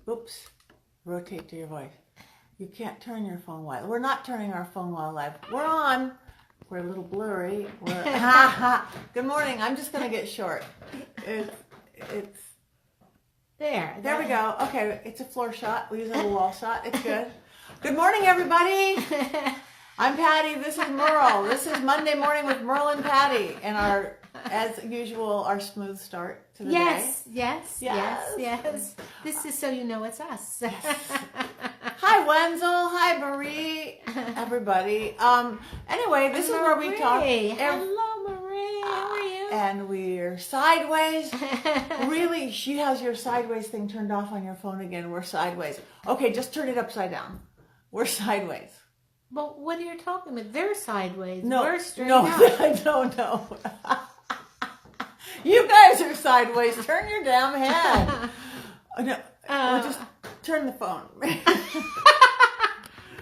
Oops. Rotate to your voice. You can't turn your phone while. We're not turning our phone while live. We're on. We're a little blurry. Good morning. I'm just going to get short. It's there. There we go. Okay, it's a floor shot. We use it as a wall shot. It's good. Good morning, everybody. I'm Patty. This is Merle. This is Monday morning with Merle and Patty, and as usual, our smooth start to the day. Yes. This is so you know it's us. Hi, Wenzel. Hi, Marie. Everybody. Anyway, this is where we talk. Hello, Marie. How are you? And we're sideways. Really, she has your sideways thing turned off on your phone again. We're sideways. Okay, just turn it upside down. We're sideways. Well, what are you talking about? They're sideways. No, we're straight no, up. I don't know. You guys are sideways. Turn your damn head. No, just turn the phone. Oh,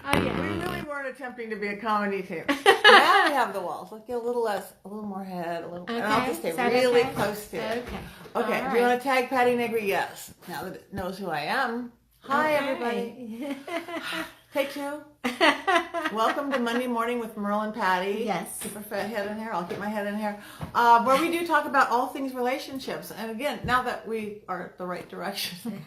yeah. We really weren't attempting to be a comedy team. Now we have the walls. Let's get a little less, a little more head, a little. Okay. And I'll just stay really close to it. Okay. All Do you want to tag Patty Negri? Yes. Now that it knows who I am. Hi, everybody. Take two. Welcome to Monday Morning with Merle and Patty. Yes. Keep her head in here. I'll keep my head in here. Where we do talk about all things relationships. And again, now that we are at the right direction,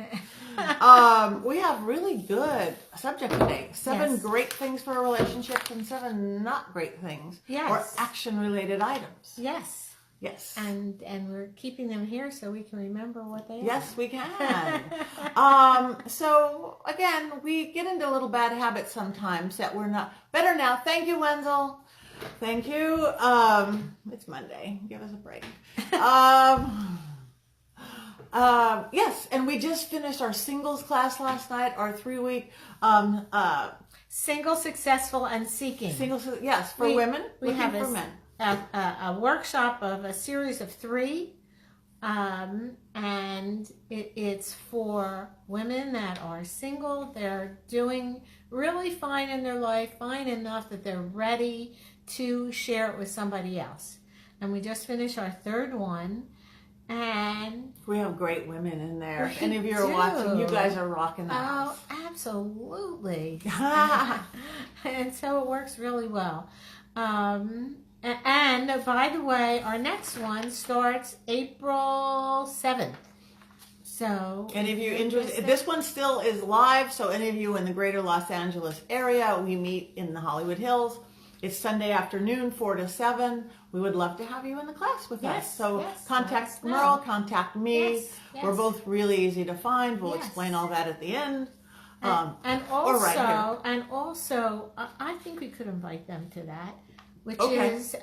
we have really good subject today. 7 great things for a relationship and 7 not great things. Yes. Or action-related items. Yes. Yes. And we're keeping them here so we can remember what they are. Yes, we can. So again, we get into little bad habits sometimes that we're not better now. Thank you, Wenzel. Thank you. It's Monday. Give us a break. Yes, and we just finished our singles class last night, our 3-week Single, Successful, and Seeking. singles. Yes, for women. We have for men. a workshop of a series of 3, and it's for women that are single. They're doing really fine in their life, fine enough that they're ready to share it with somebody else. And we just finished our 3rd one, and We have great women in there. If We any of you are do. watching, you guys are rocking the house. oh, absolutely. And so it works really well. And by the way, our next one starts April 7th. So, Any of you interested? This one still is live, so any of you in the greater Los Angeles area, we meet in the Hollywood Hills. It's Sunday afternoon, 4 to 7. We would love to have you in the class with us. So contact Merle, contact me. Yes. We're both really easy to find. We'll explain all that at the end. And or right here. also, I think we could invite them to that, which Okay. is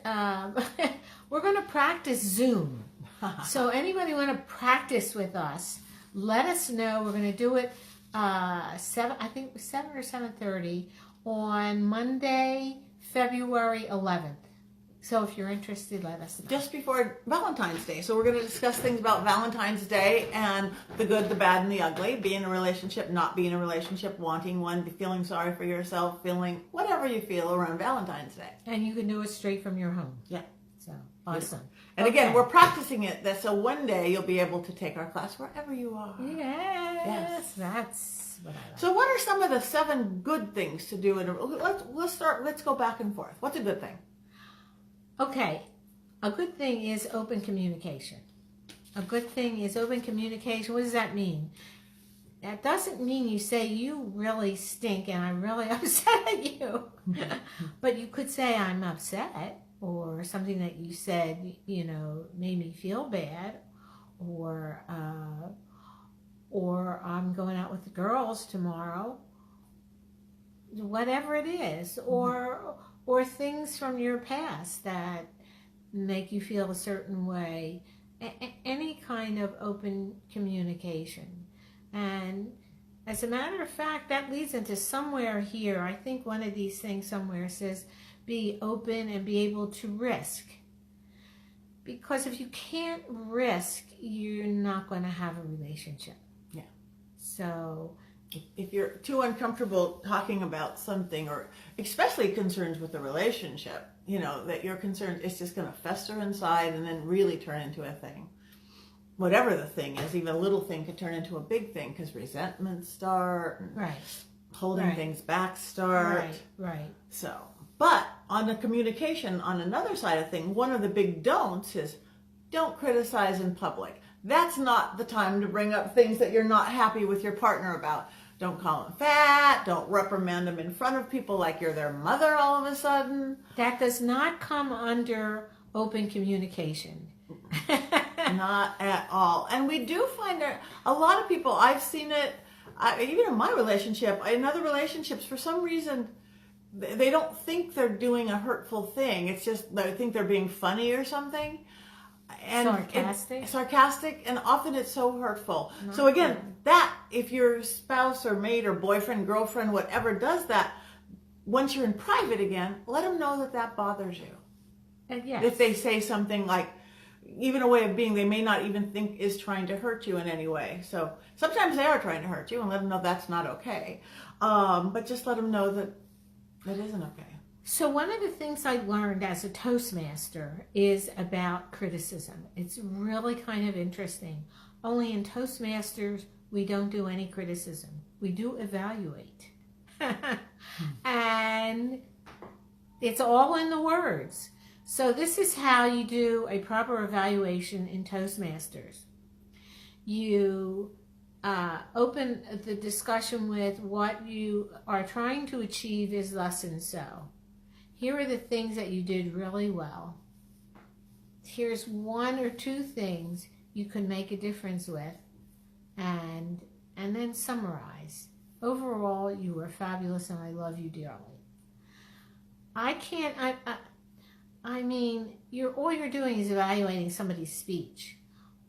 we're going to practice Zoom. So anybody want to practice with us? Let us know. We're going to do it 7 or 7:30 on Monday, February 11th. So if you're interested, let us know. Just before Valentine's Day. So we're going to discuss things about Valentine's Day and the good, the bad, and the ugly. Being in a relationship, not being in a relationship, wanting one, feeling sorry for yourself, feeling whatever you feel around Valentine's Day. And you can do it straight from your home. Yeah. So awesome. And again, we're practicing it. So one day you'll be able to take our class wherever you are. Yes. That's what I like. So what are some of the 7 good things to do? Let's go back and forth. What's a good thing? Okay, a good thing is open communication. A good thing is open communication. What does that mean? That doesn't mean you say you really stink and I'm really upset at you. But you could say I'm upset, or something that you said, made me feel bad, or I'm going out with the girls tomorrow. Whatever it is, or things from your past that make you feel a certain way. Any kind of open communication. And as a matter of fact, that leads into somewhere here. I think one of these things somewhere says be open and be able to risk. Because if you can't risk, you're not going to have a relationship. Yeah. So if you're too uncomfortable talking about something, or especially concerns with the relationship, that you're concerned it's just going to fester inside and then really turn into a thing. whatever the thing is, even a little thing could turn into a big thing because resentments start, and Right. holding Right. things back start. Right. So, but on the communication, on another side of thing, one of the big don'ts is don't criticize in public. That's not the time to bring up things that you're not happy with your partner about. Don't call them fat. Don't reprimand them in front of people like you're their mother all of a sudden. That does not come under open communication. Not at all. And we do find that a lot of people, I've seen it, even in my relationship, in other relationships, for some reason, they don't think they're doing a hurtful thing. It's just they think they're being funny or something. And sarcastic, and often it's so hurtful. So again, that if your spouse or mate or boyfriend, girlfriend, whatever does that, once you're in private again, let them know that that bothers you. Yes. If they say something like, even a way of being they may not even think is trying to hurt you in any way. So sometimes they are trying to hurt you, and let them know that's not okay. But just let them know that that isn't okay. So one of the things I learned as a Toastmaster is about criticism. It's really kind of interesting. Only in Toastmasters, we don't do any criticism. We do evaluate. And it's all in the words. So this is how you do a proper evaluation in Toastmasters. You open the discussion with what you are trying to achieve is thus and so. Here are the things that you did really well. Here's one or two things you could make a difference with, and then summarize. Overall, you were fabulous, and I love you dearly. I mean, all you're doing is evaluating somebody's speech.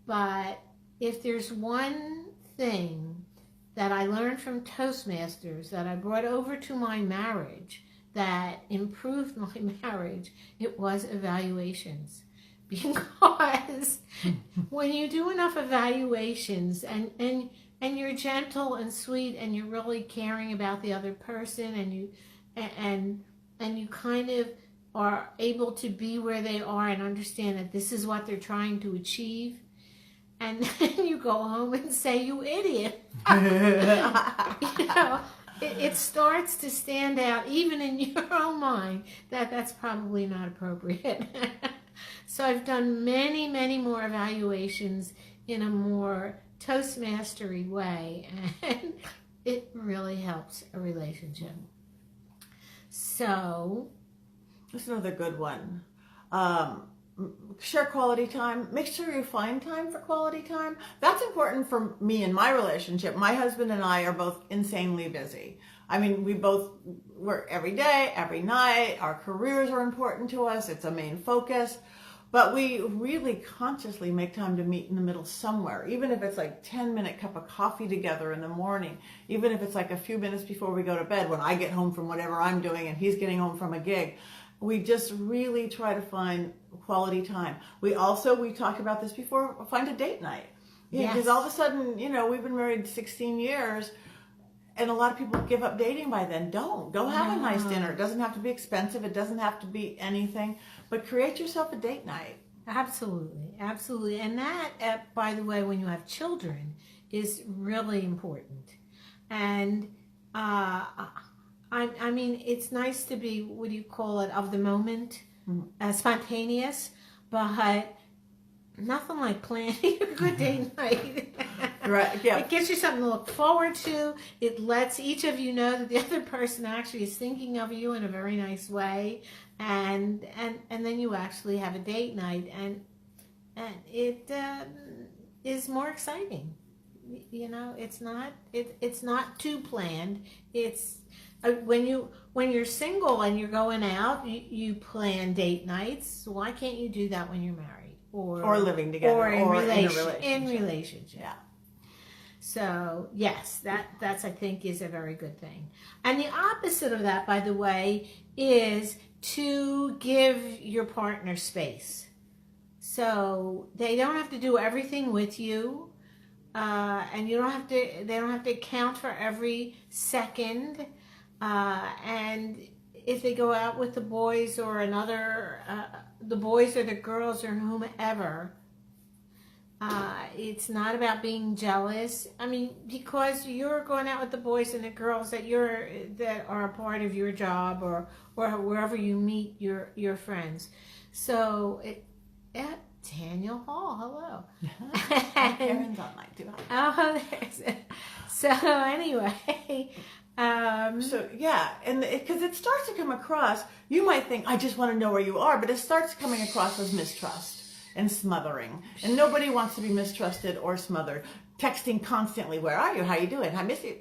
But if there's one thing that I learned from Toastmasters that I brought over to my marriage that improved my marriage, it was evaluations. Because when you do enough evaluations and you're gentle and sweet and you're really caring about the other person and you kind of are able to be where they are and understand that this is what they're trying to achieve, and then you go home and say, "You idiot." You know, it starts to stand out even in your own mind that that's probably not appropriate. So I've done many, many more evaluations in a more Toastmastery way, and it really helps a relationship. So that's another good one. Share quality time. Make sure you find time for quality time. That's important for me in my relationship. My husband and I are both insanely busy. I mean, we both work every day, every night. Our careers are important to us. It's a main focus. But we really consciously make time to meet in the middle somewhere, even if it's like 10-minute cup of coffee together in the morning, even if it's like a few minutes before we go to bed when I get home from whatever I'm doing and he's getting home from a gig. We just really try to find quality time. We talked about this before, find a date night. Because Yes. all of a sudden, we've been married 16 years and a lot of people give up dating by then. Don't. Go have a nice dinner. It doesn't have to be expensive. It doesn't have to be anything. But create yourself a date night. Absolutely, absolutely. And that, by the way, when you have children, is really important. And I mean, it's nice to be, what do you call it, of the moment, spontaneous, but nothing like planning a good date night. Right, yeah. It gives you something to look forward to. It lets each of you know that the other person actually is thinking of you in a very nice way, and then you actually have a date night, and it is more exciting. It's not too planned. It's when you're single and you're going out, you plan date nights. Why can't you do that when you're married or living together or in a relationship? In relationship. Yeah. So yes, that's I think is a very good thing. And the opposite of that, by the way, is to give your partner space. So they don't have to do everything with you, and they don't have to account for every second. And if they go out with the boys or the boys or the girls or whomever, It's not about being jealous. I mean, because you're going out with the boys and the girls that are a part of your job or wherever you meet your friends. So at Daniel Hall, hello. Karen's online too. Oh, so anyway. So yeah, and because it starts to come across, you might think, I just want to know where you are, but it starts coming across as mistrust and smothering, and nobody wants to be mistrusted or smothered. Texting constantly, where are you, how you doing, I miss you.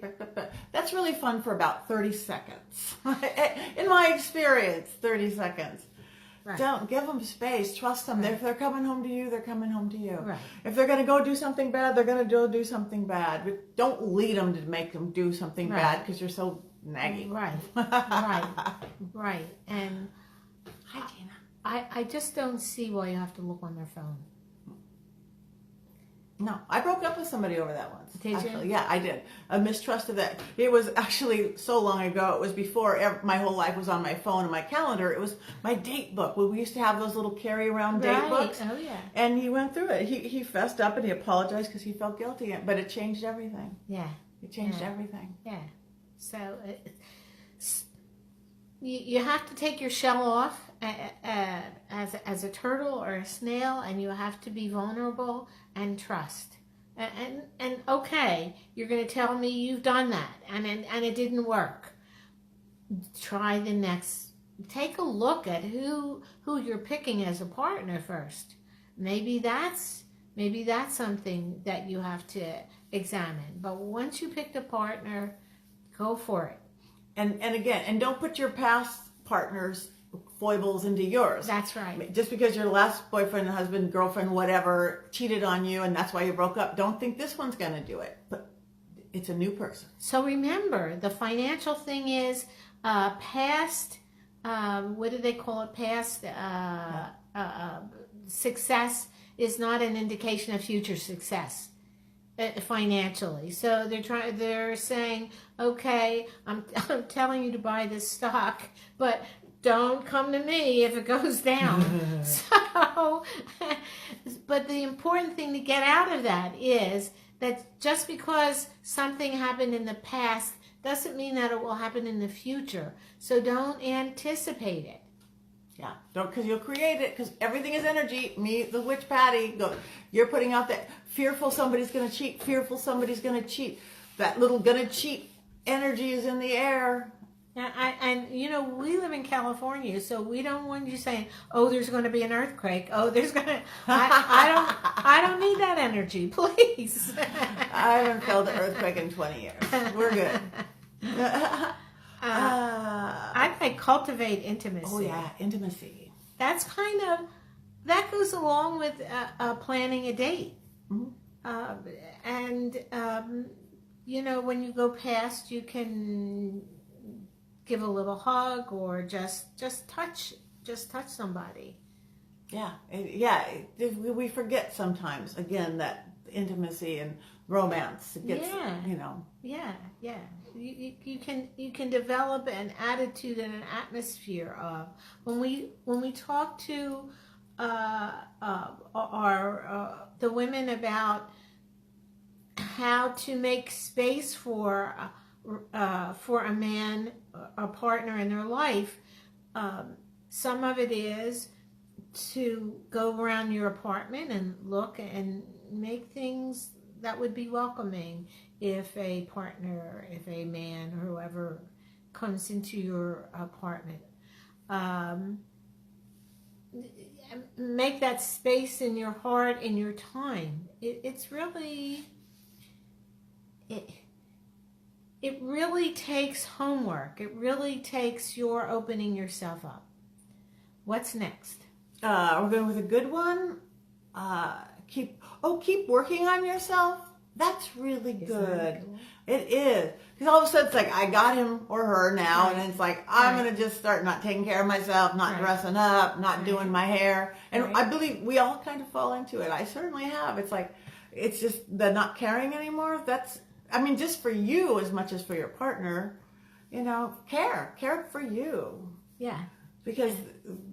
That's really fun for about 30 seconds. In my experience, 30 seconds. Right. Don't give them space. Trust them. Right. If they're coming home to you, they're coming home to you. Right. If they're going to go do something bad, they're going to go do something bad. But don't lead them to make them do something bad because you're so naggy. Right. Right. And Hi, Tina. I just don't see why you have to look on their phone. No, I broke up with somebody over that once. Did actually. you? Yeah, I did. A mistrust of that. It was actually so long ago. It was before my whole life was on my phone and my calendar. It was my date book. We used to have those little carry-around date books. Oh, yeah. And he went through it. He fessed up and he apologized because he felt guilty. But it changed everything. Yeah. It changed everything. Yeah. So you have to take your shell off as a turtle or a snail, and you have to be vulnerable and trust. And okay, you're going to tell me you've done that and it didn't work. Try the next. Take a look at who you're picking as a partner first. Maybe that's something that you have to examine. But once you picked a partner, go for it. And again, and don't put your past partner's foibles into yours. That's right. Just because your last boyfriend, husband, girlfriend, whatever, cheated on you and that's why you broke up, don't think this one's going to do it. But it's a new person. So remember, the financial thing is past, what do they call it? Past success is not an indication of future success. Financially, so they're saying, okay, I'm telling you to buy this stock, but don't come to me if it goes down. So, but the important thing to get out of that is that just because something happened in the past doesn't mean that it will happen in the future. So don't anticipate it. Yeah, don't, because you'll create it, because everything is energy. Me, the witch Patty, you're putting out that fearful somebody's going to cheat, fearful somebody's going to cheat. That little gonna cheat energy is in the air. Yeah, and we live in California, so we don't want you saying, "Oh, there's going to be an earthquake." Oh, there's going to. I don't need that energy, please. I haven't felt an earthquake in 20 years. We're good. I think cultivate intimacy. Oh yeah, intimacy. That goes along with planning a date. Mm-hmm. When you go past, you can give a little hug or just touch somebody. Yeah. We forget sometimes again that intimacy and romance gets, Yeah. You can develop an attitude and an atmosphere of when we talk to the women about how to make space for a man, a partner in their life. Some of it is to go around your apartment and look and make things that would be welcoming if a partner, if a man, or whoever comes into your apartment. Make that space in your heart, in your time. It really takes homework. It really takes your opening yourself up. What's next? We're going with a good one. Keep working on yourself. That's really good. It is. Because all of a sudden it's like, I got him or her now, and it's like, I'm going to just start not taking care of myself, not dressing up, not doing my hair. And I believe we all kind of fall into it. I certainly have. It's like, it's just the not caring anymore. Just for you as much as for your partner, care for you. Yeah. Because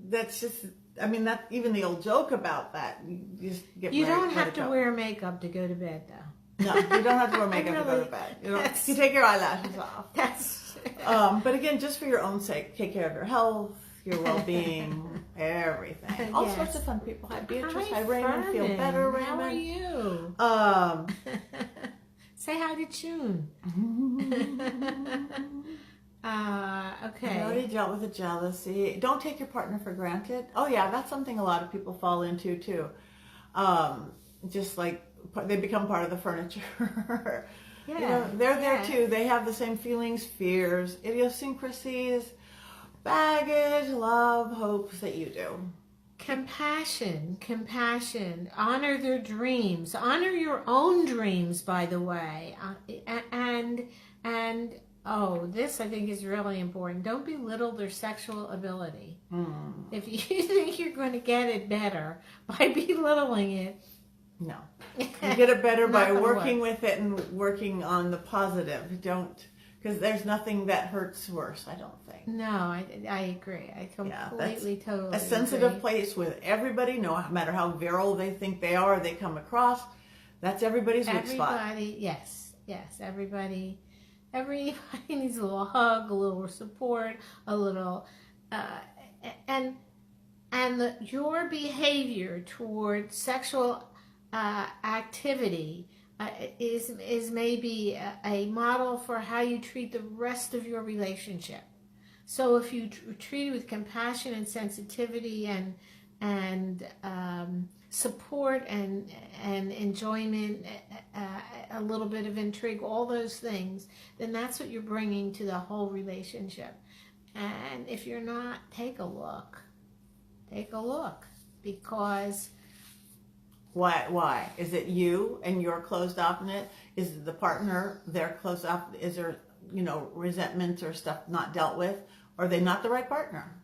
that's just, I mean, that even the old joke about that. You just get You married, don't let have it to go. wear makeup to go to bed, though. No, you don't have to wear makeup to go Really, to bed. You don't. that's- You take your eyelashes off. That's But again, just for your own sake, take care of your health, your well-being, everything. All Yes. sorts of fun people. Hi, Beatrice. Hi, Hi, Raymond. Feel Furman. better, Raymond. How are you? Say hi to June. Okay. I already dealt with the jealousy. Don't take your partner for granted. Oh yeah, that's something a lot of people fall into too. Just like they become part of the furniture. Yeah. You know, they're there yeah. too. They have the same feelings, fears, idiosyncrasies, baggage, love, hopes that you do. Compassion. Honor their dreams. Honor your own dreams, by the way. And oh, this I think is really important. Don't belittle their sexual ability. If you think you're going to get it better by belittling it, No. You get it better by Not gonna working with it and working on the positive. Don't, because there's nothing that hurts worse, I don't think. no, I agree. I completely, totally A sensitive agree. place with everybody, no matter how virile they think they are, they come across. That's everybody's weak spot. Everybody, yes, everybody needs a little hug, a little support, a little, and your behavior toward sexual activity is maybe a model for how you treat the rest of your relationship. So if you treat it with compassion and sensitivity and support and enjoyment, a little bit of intrigue, all those things, then that's what you're bringing to the whole relationship. And if you're not, take a look, because Why? Is it you and you're closed off in it? Is it the partner, they're closed off? Is there, resentment or stuff not dealt with? Or are they not the right partner?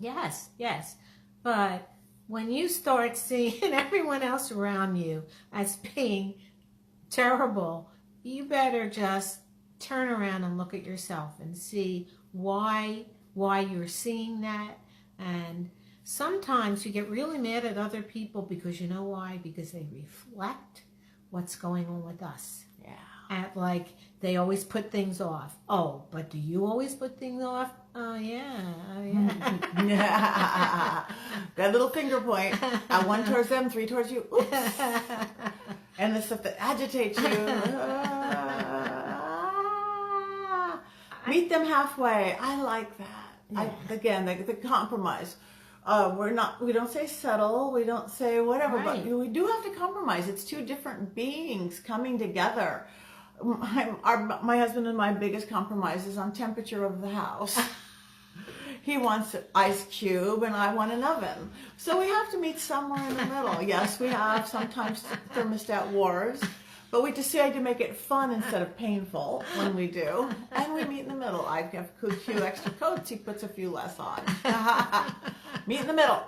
Yeah. yes, but when you start seeing everyone else around you as being terrible, you better just turn around and look at yourself and see why you're seeing that. And sometimes you get really mad at other people because you know why? Because they reflect what's going on with us. Yeah. At like they always put things off. Oh, but do you always put things off? Oh yeah. That little finger point. One towards them, three towards you. Oops. And the stuff that agitates you. Meet them halfway. I like that. Yeah. The compromise. We don't say settle, we don't say whatever, Right. but we do have to compromise. It's two different beings coming together. My husband and my biggest compromise is on temperature of the house. He wants an ice cube and I want an oven. So we have to meet somewhere in the middle. Yes, we have sometimes thermostat wars, but we decide to make it fun instead of painful when we do. And we meet in the middle. I have a few extra coats, he puts a few less on. Meet in the middle.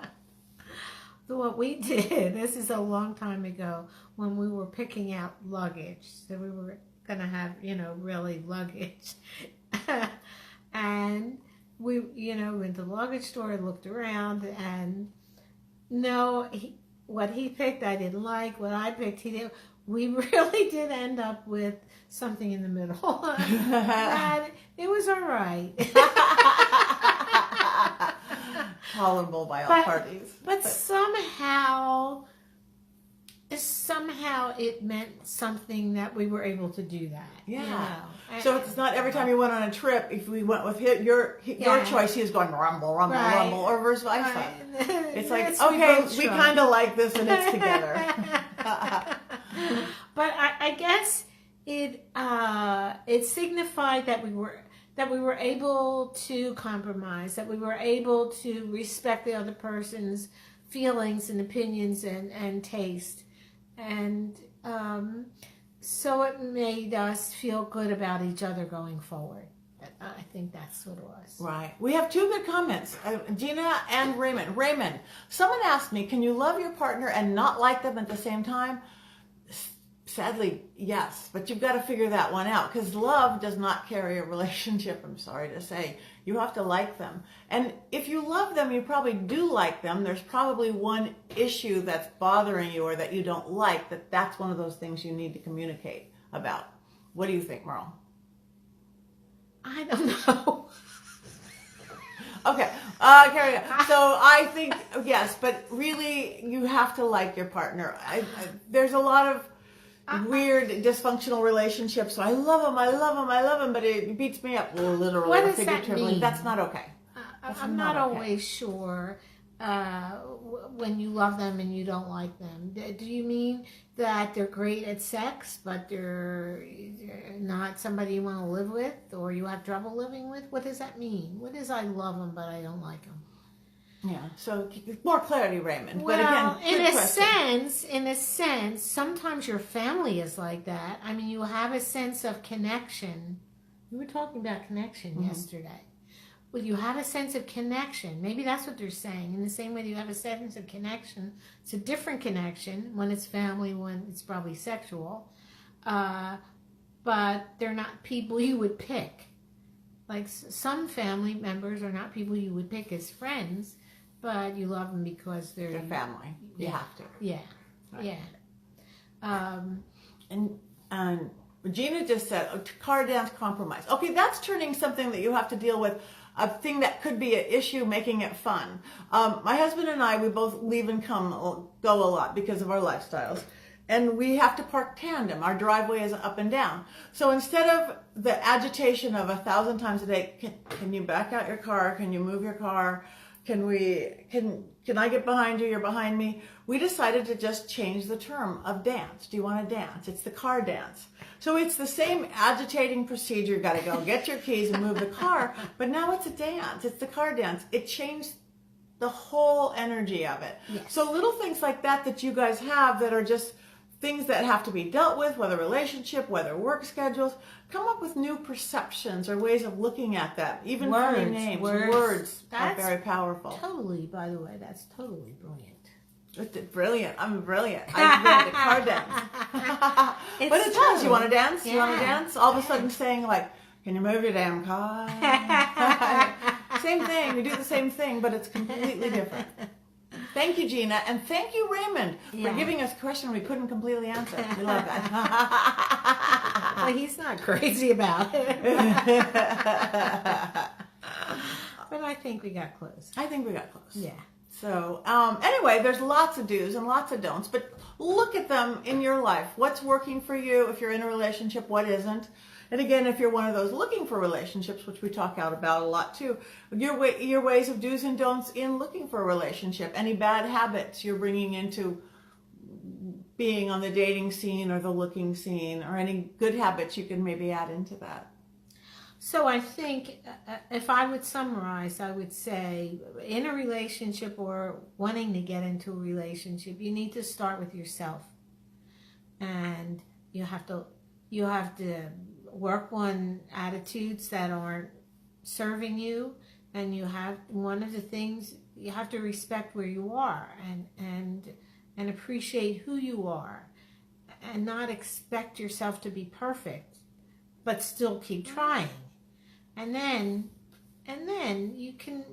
So what we did, this is a long time ago, when we were picking out luggage. So we were going to have, really luggage. And we, went to the luggage store, looked around, and no, what he picked I didn't like. What I picked he didn't. We really did end up with something in the middle. And it was all right. Tolerable by all parties. But somehow it meant something that we were able to do that. Yeah. So it's not every time you went on a trip, if we went with your choice, he was going rumble, rumble, Right. rumble, or verse versa. Right. It's like, Yes, okay, both we tried. kind of like this and it's together. But I guess it signified that we were able to compromise, that we were able to respect the other person's feelings and opinions and taste. And so it made us feel good about each other going forward. I think that's what it was. Right. We have two good comments, Gina and Raymond. Raymond, someone asked me, can you love your partner and not like them at the same time? Sadly, yes, but you've got to figure that one out because love does not carry a relationship, I'm sorry to say. You have to like them. And if you love them, you probably do like them. There's probably one issue that's bothering you or that you don't like, that's one of those things you need to communicate about. What do you think, Merle? I don't know. Okay, carry on. So I think, yes, but really you have to like your partner. There's a lot of weird dysfunctional relationships. So I love him, but it beats me up literally What or does that figuratively. mean? That's not okay. I'm not always sure when you love them and you don't like them. Do you mean that they're great at sex, but they're not somebody you want to live with, or you have trouble living with? What does that mean? What is I love them, but I don't like them? Yeah, so more clarity, Raymond. Well, but again, in a sense, sometimes your family is like that. I mean, you have a sense of connection. We were talking about connection yesterday. Well, you have a sense of connection. Maybe that's what they're saying. In the same way that you have a sense of connection, it's a different connection when it's family, when it's probably sexual. But they're not people you would pick. Like some family members are not people you would pick as friends, but you love them because they're family. You have to. Yeah, right. Yeah. And Gina just said, car dance compromise. Okay, that's turning something that you have to deal with, a thing that could be an issue, making it fun. My husband and I, we both leave and go a lot because of our lifestyles. And we have to park tandem. Our driveway is up and down. So instead of the agitation of 1,000 times a day, can you back out your car? Can you move your car? Can I get behind you? You're behind me. We decided to just change the term of dance. Do you want to dance? It's the car dance. So it's the same agitating procedure. You got to go get your keys and move the car. But now it's a dance. It's the car dance. It changed the whole energy of it. Yes. So little things like that you guys have that are just things that have to be dealt with, whether relationship, whether work schedules, come up with new perceptions or ways of looking at that. Even funny names, words are very powerful. Totally, by the way, that's totally brilliant. Brilliant. I'm brilliant. I've been to car dance. But it does. You want to dance? Yeah. You want to dance? All of a sudden saying like, can you move your damn car? Same thing. We do the same thing, but it's completely different. Thank you, Gina. And thank you, Raymond, for giving us a question we couldn't completely answer. We love that. Well, he's not crazy about it. But I think we got close. Yeah. So anyway, there's lots of do's and lots of don'ts, but look at them in your life. What's working for you if you're in a relationship, what isn't? And again, if you're one of those looking for relationships, which we talk out about a lot too, your ways of do's and don'ts in looking for a relationship, any bad habits you're bringing into being on the dating scene or the looking scene, or any good habits you can maybe add into that. So I think if I would summarize, I would say in a relationship or wanting to get into a relationship, you need to start with yourself. And you have to work on attitudes that aren't serving you, and one of the things you have to respect where you are and appreciate who you are, and not expect yourself to be perfect, but still keep trying. And then you can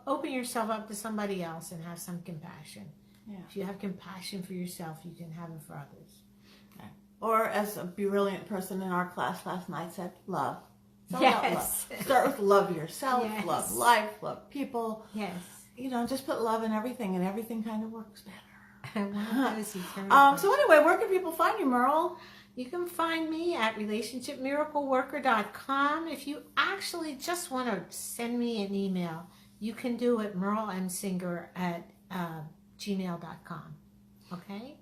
open yourself up to somebody else and have some compassion. Yeah. If you have compassion for yourself, you can have it for others. Or as a brilliant person in our class last night said, love. Yes. Love. Start with love yourself, yes. Love life, love people. Yes. Just put love in everything, and everything kind of works better. So anyway, where can people find you, Merle? You can find me at relationshipmiracleworker.com. If you actually just want to send me an email, you can do it, merlemsinger at gmail.com. Okay?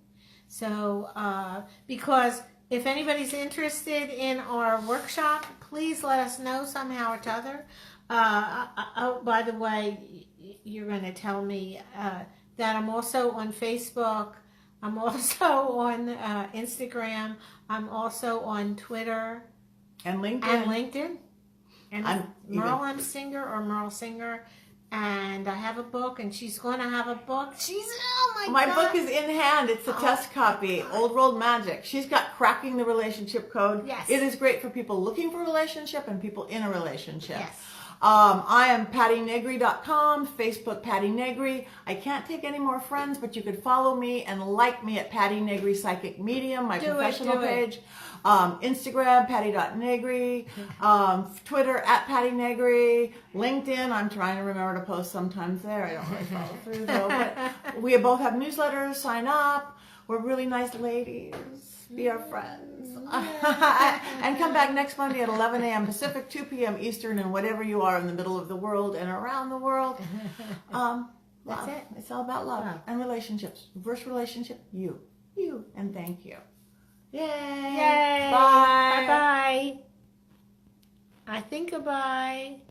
So, because if anybody's interested in our workshop, please let us know somehow or other. By the way, you're going to tell me that I'm also on Facebook. I'm also on Instagram. I'm also on Twitter. And LinkedIn. And I'm Merle M. Singer or Merle Singer. and I have a book, and she's going to have a book. Oh My God. book is in hand. It's a test copy, Old World Magic. She's got Cracking the Relationship Code. Yes. It is great for people looking for a relationship and people in a relationship. Yes. I am PattyNegri.com, Facebook Patty Negri. I can't take any more friends, but you could follow me and like me at Patty Negri Psychic Medium, my professional page. Instagram, Patty.Negri. Twitter, at Patty Negri. LinkedIn, I'm trying to remember to post sometimes there. I don't really follow through though. But we both have newsletters. Sign up. We're really nice ladies. Be our friends. And come back next Monday at 11 a.m. Pacific, 2 p.m. Eastern, and whatever you are in the middle of the world and around the world. That's it. It's all about love and relationships. Reverse relationship, you, and thank you. Yay! Yay! Bye! Bye-bye. I think goodbye.